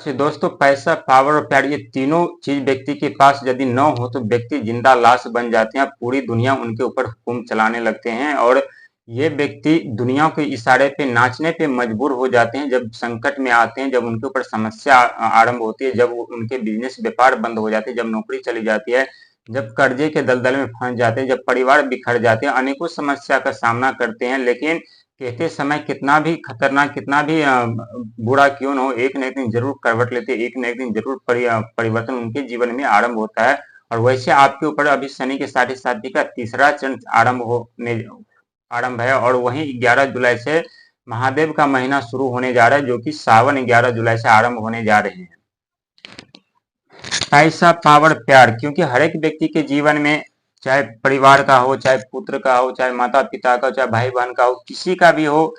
से दोस्तों पैसा, पावर और प्यार, ये तीनों चीज व्यक्ति के पास यदि न हो तो व्यक्ति जिंदा लाश बन जाते हैं। पूरी दुनिया उनके ऊपर हुक्म चलाने लगते हैं और ये व्यक्ति दुनिया के इशारे पे नाचने पे मजबूर हो जाते हैं। जब संकट में आते हैं, जब उनके ऊपर समस्या आरंभ होती है, जब उनके बिजनेस व्यापार बंद हो जाते हैं, जब नौकरी चली जाती है, जब कर्जे के दलदल में फंस जाते हैं, जब परिवार बिखर जाते हैं, अनेकों समस्या का सामना करते हैं। लेकिन कहते समय कितना भी खतरनाक, कितना भी बुरा क्यों न हो, एक न एक दिन जरूर करवट लेते, एक न एक दिन जरूर परिवर्तन उनके जीवन में आरंभ होता है। और वैसे आपके ऊपर अभी शनि के साढ़े साथी का तीसरा चरण आरंभ है और वहीं 11 जुलाई से महादेव का महीना शुरू होने जा रहा है, जो कि सावन 11 जुलाई से आरंभ होने जा रहे हैं। पैसा, पावर, प्यार, क्योंकि हर एक व्यक्ति के जीवन में, चाहे परिवार का हो, चाहे पुत्र का हो, चाहे माता पिता का हो, चाहे भाई बहन का हो, किसी का भी हो,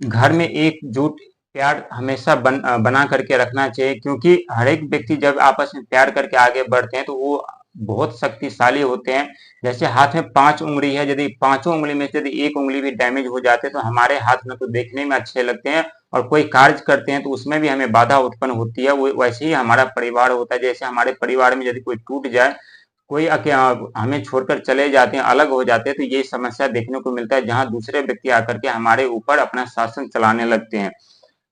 घर में एकजुट प्यार हमेशा बना करके रखना चाहिए। क्योंकि हर एक व्यक्ति जब आपस में प्यार करके आगे बढ़ते हैं तो वो बहुत शक्तिशाली होते हैं। जैसे हाथ में 5 उंगली है, यदि पांचों उंगली में से यदि एक उंगली भी डैमेज हो जाते हैं तो हमारे हाथ में तो देखने में अच्छे लगते हैं और कोई कार्य करते हैं तो उसमें भी हमें बाधा उत्पन्न होती है। वैसे ही हमारा परिवार होता है। जैसे हमारे परिवार में यदि कोई टूट जाए, कोई हमें छोड़कर चले जाते हैं, अलग हो जाते हैं, तो ये समस्या देखने को मिलता है, जहां दूसरे व्यक्ति आकर के हमारे ऊपर अपना शासन चलाने लगते हैं।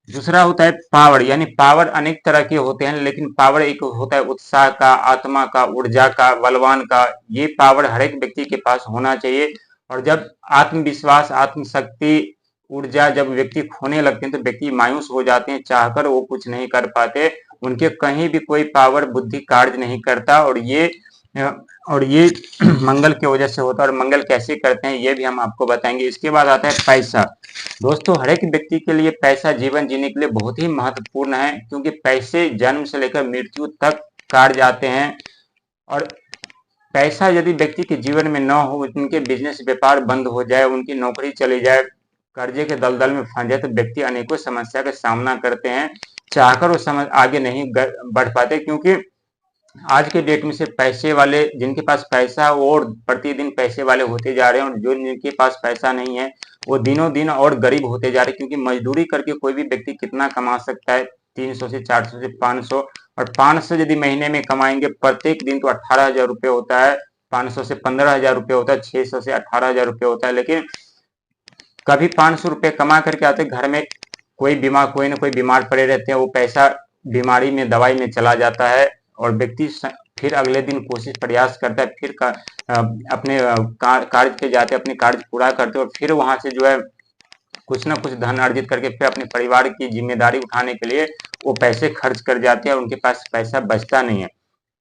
दूसरा होता है पावर, यानी पावर अनेक तरह के होते हैं, लेकिन पावर एक होता है उत्साह का, आत्मा का, ऊर्जा का, बलवान का। ये पावर हर एक व्यक्ति के पास होना चाहिए। और जब आत्मविश्वास, आत्मशक्ति, ऊर्जा जब व्यक्ति खोने लगते हैं तो व्यक्ति मायूस हो जाते हैं, चाहकर वो कुछ नहीं कर पाते, उनके कहीं भी कोई पावर बुद्धि कार्य नहीं करता। और ये मंगल की वजह से होता है। और मंगल कैसे करते हैं ये भी हम आपको बताएंगे। इसके बाद आता है पैसा। दोस्तों हर एक व्यक्ति के लिए पैसा जीवन जीने के लिए बहुत ही महत्वपूर्ण है, क्योंकि पैसे जन्म से लेकर मृत्यु तक कार्य आते हैं। और पैसा यदि व्यक्ति के जीवन में न हो, उनके बिजनेस व्यापार बंद हो जाए, उनकी नौकरी चली जाए, कर्जे के दलदल में फंस जाए, तो व्यक्ति अनेकों समस्या का सामना करते हैं, चाहकर वो समझ आगे नहीं बढ़ पाते। क्योंकि आज के डेट में से पैसे वाले, जिनके पास पैसा और प्रतिदिन पैसे वाले होते जा रहे हैं, और जो जिनके पास पैसा नहीं है वो दिनों दिन और गरीब होते जा रहे हैं। क्योंकि मजदूरी करके कोई भी व्यक्ति कितना कमा सकता है, 300 से 400 से 500, और 500 यदि महीने में कमाएंगे प्रत्येक दिन तो 18,000 रुपये होता है, 500 से 15,000 रुपये होता है, 600 से 18,000 रुपये होता है। लेकिन कभी 500 रुपये कमा करके आते, घर में कोई ना कोई बीमार पड़े रहते हैं, वो पैसा बीमारी में, दवाई में चला जाता है और व्यक्ति फिर अगले दिन कोशिश प्रयास करता है, फिर अपने कार्य पे जाते, अपने कार्य पूरा करते और फिर वहां से जो है कुछ ना कुछ धन अर्जित करके फिर अपने परिवार की जिम्मेदारी उठाने के लिए वो पैसे खर्च कर जाते हैं और उनके पास पैसा बचता नहीं है।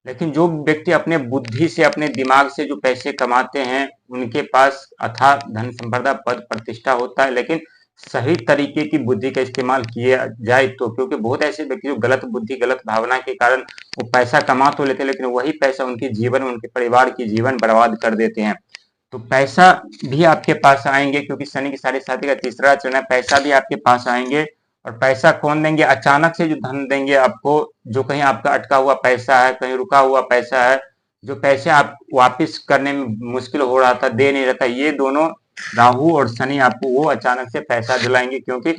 लेकिन जो व्यक्ति अपने बुद्धि से, अपने दिमाग से जो पैसे कमाते हैं, उनके पास अथाह धन संपदा, पद प्रतिष्ठा होता है। लेकिन सही तरीके की बुद्धि का इस्तेमाल किया जाए तो, क्योंकि बहुत ऐसे व्यक्ति जो गलत बुद्धि, गलत भावना के कारण वो पैसा कमा तो लेते हैं, लेकिन वही पैसा उनके जीवन, उनके परिवार की जीवन बर्बाद कर देते हैं। तो पैसा भी आपके पास आएंगे, क्योंकि शनि की साढ़े साथी का तीसरा चरण है। पैसा भी आपके पास आएंगे। और पैसा कौन देंगे? अचानक से जो धन देंगे आपको, जो कहीं आपका अटका हुआ पैसा है, कहीं रुका हुआ पैसा है, जो पैसे आप वापस करने में मुश्किल हो रहा था, दे नहीं रहता, ये दोनों राहु और शनि आपको वो अचानक से पैसा दिलाएंगे। क्योंकि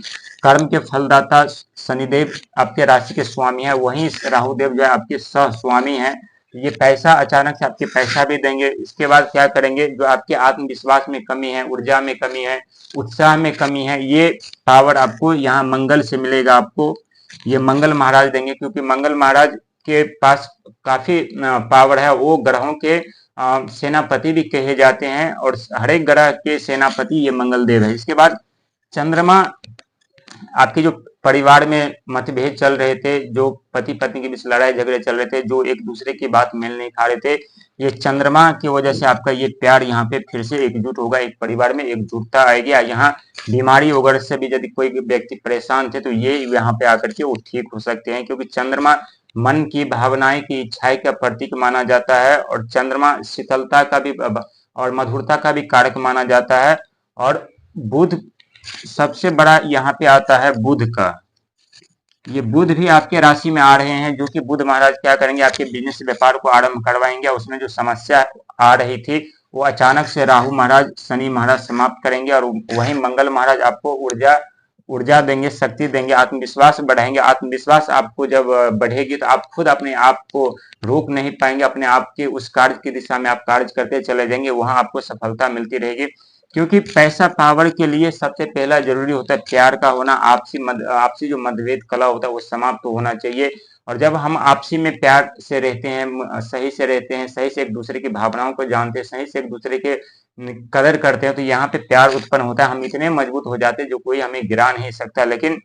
कर्म के फलदाता शनिदेव आपके राशि के स्वामी है, वहीं राहुदेव जो है आपके सह स्वामी है। ये पैसा अचानक से आपके पैसा भी देंगे। इसके बाद क्या करेंगे? जो आपके आत्मविश्वास में कमी है, ऊर्जा में कमी है, उत्साह में कमी है, ये पावर आपको यहाँ मंगल से मिलेगा। आपको ये मंगल महाराज देंगे, क्योंकि मंगल महाराज के पास काफी पावर है। वो ग्रहों के सेनापति भी कहे जाते हैं और हर एक ग्रह के सेनापति ये मंगल देव है। इसके बाद चंद्रमा, आपके जो परिवार में मतभेद चल रहे थे, जो पति पत्नी के बीच लड़ाई झगड़े चल रहे थे, जो एक दूसरे की बात मेल नहीं खा रहे थे, ये चंद्रमा की वजह से आपका ये प्यार यहाँ पे फिर से एकजुट होगा, एक परिवार में एकजुटता आएगी। यहाँ बीमारी वगैरह से भी यदि कोई व्यक्ति परेशान थे तो ये यहाँ पे आकर के वो ठीक हो सकते हैं। क्योंकि चंद्रमा मन की भावनाएं की इच्छाएं का प्रतीक माना जाता है और चंद्रमा शीतलता का भी और मधुरता का भी कारक माना जाता है। और बुध सबसे बड़ा यहाँ पे आता है बुध का। ये बुध भी आपके राशि में आ रहे हैं, जो कि बुध महाराज क्या करेंगे? आपके बिजनेस व्यापार को आरंभ करवाएंगे। उसमें जो समस्या आ रही थी वो अचानक से राहु महाराज, शनि महाराज समाप्त करेंगे और वहीं मंगल महाराज आपको ऊर्जा, ऊर्जा देंगे, शक्ति देंगे, आत्मविश्वास बढ़ाएंगे। आत्मविश्वास आपको जब बढ़ेगी तो आप खुद अपने आप को रोक नहीं पाएंगे, अपने आप के उस कार्य की दिशा में आप कार्य करते चले जाएंगे, वहां आपको सफलता मिलती रहेगी। क्योंकि पैसा पावर के लिए सबसे पहला जरूरी होता है प्यार का होना। आपसी जो मतभेद कला होता है वो समाप्त होना चाहिए। और जब हम आपसी में प्यार से रहते हैं, सही से रहते हैं, सही से एक दूसरे की भावनाओं को जानते हैं, सही से एक दूसरे के कदर करते हैं, तो यहाँ पे प्यार उत्पन्न होता है। हम इतने मजबूत हो जाते हैं जो कोई हमें गिरा नहीं सकता। लेकिन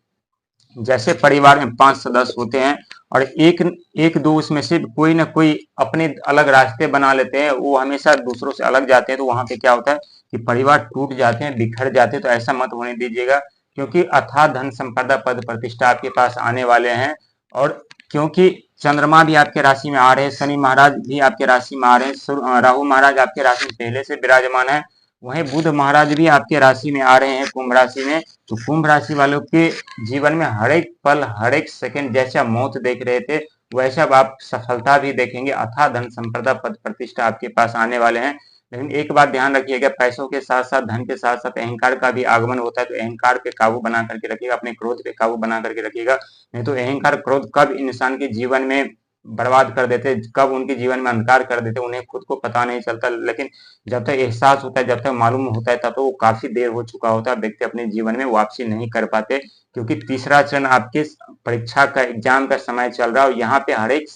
जैसे परिवार में 5 सदस्य होते हैं और एक एक दो उसमें से कोई ना कोई अपने अलग रास्ते बना लेते हैं, वो हमेशा दूसरों से अलग जाते हैं, तो वहां पे क्या होता है कि परिवार टूट जाते हैं, बिखर जाते हैं। तो ऐसा मत होने दीजिएगा, क्योंकि अथाह धन संपदा पद प्रतिष्ठा आपके पास आने वाले हैं। और क्योंकि चंद्रमा भी आपके राशि में आ रहे हैं, शनि महाराज भी आपके राशि में आ रहे हैं, राहु महाराज आपके राशि में पहले से विराजमान है, वहीं बुध महाराज भी आपके राशि में आ रहे हैं, कुंभ राशि में। तो कुंभ राशि वालों के जीवन में हर एक पल, हर एक सेकंड जैसा मौत देख रहे थे, वैसा अब आप सफलता भी देखेंगे। अथाह धन संपदा पद प्रतिष्ठा आपके पास आने वाले हैं। लेकिन एक बात ध्यान रखिएगा, पैसों के साथ साथ, धन के साथ साथ अहंकार का भी आगमन होता है। तो अहंकार पे काबू बना करके रखिएगा, अपने क्रोध पे काबू बना करके रखिएगा। नहीं तो अहंकार क्रोध कब इंसान के जीवन में बर्बाद कर देते, कब उनके जीवन में अंधकार कर देते, उन्हें खुद को पता नहीं चलता। लेकिन जब तक एहसास होता है, जब तक मालूम होता है, तब तो वो काफी देर हो चुका होता है, व्यक्ति अपने जीवन में वापसी नहीं कर पाते। क्योंकि तीसरा चरण आपके परीक्षा का, एग्जाम का समय चल रहा है, और यहाँ पे हर एक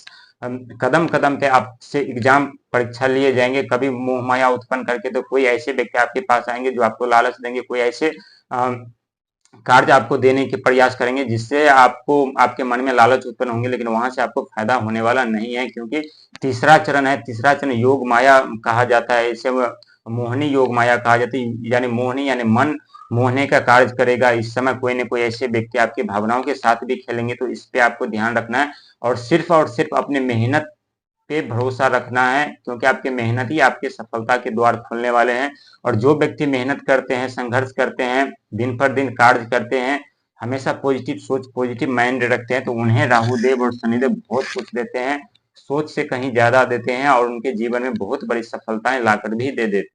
कदम कदम पे आपसे एग्जाम परीक्षा लिए जाएंगे। कभी मोह माया उत्पन्न करके तो कोई ऐसे व्यक्ति आपके पास आएंगे जो आपको लालच देंगे, कोई ऐसे कार्य आपको देने के प्रयास करेंगे जिससे आपको, आपके मन में लालच उत्पन्न होंगे, लेकिन वहां से आपको फायदा होने वाला नहीं है। क्योंकि तीसरा चरण है, तीसरा चरण योग माया कहा जाता है, इसे मोहनी योग माया कहा जाता है। यानी मोहनी यानी मन मोहने का कार्य करेगा। इस समय कोई न कोई ऐसे व्यक्ति आपकी भावनाओं के साथ भी खेलेंगे, तो इस पे आपको ध्यान रखना है। और सिर्फ अपने मेहनत पे भरोसा रखना है, क्योंकि आपकी मेहनत ही आपके सफलता के द्वार खोलने वाले हैं। और जो व्यक्ति मेहनत करते हैं, संघर्ष करते हैं, दिन पर दिन कार्य करते हैं, हमेशा पॉजिटिव सोच, पॉजिटिव माइंड रखते हैं, तो उन्हें राहुदेव और शनिदेव बहुत कुछ देते हैं, सोच से कहीं ज्यादा देते हैं, और उनके जीवन में बहुत बड़ी सफलताएं लाकर भी दे देते हैं।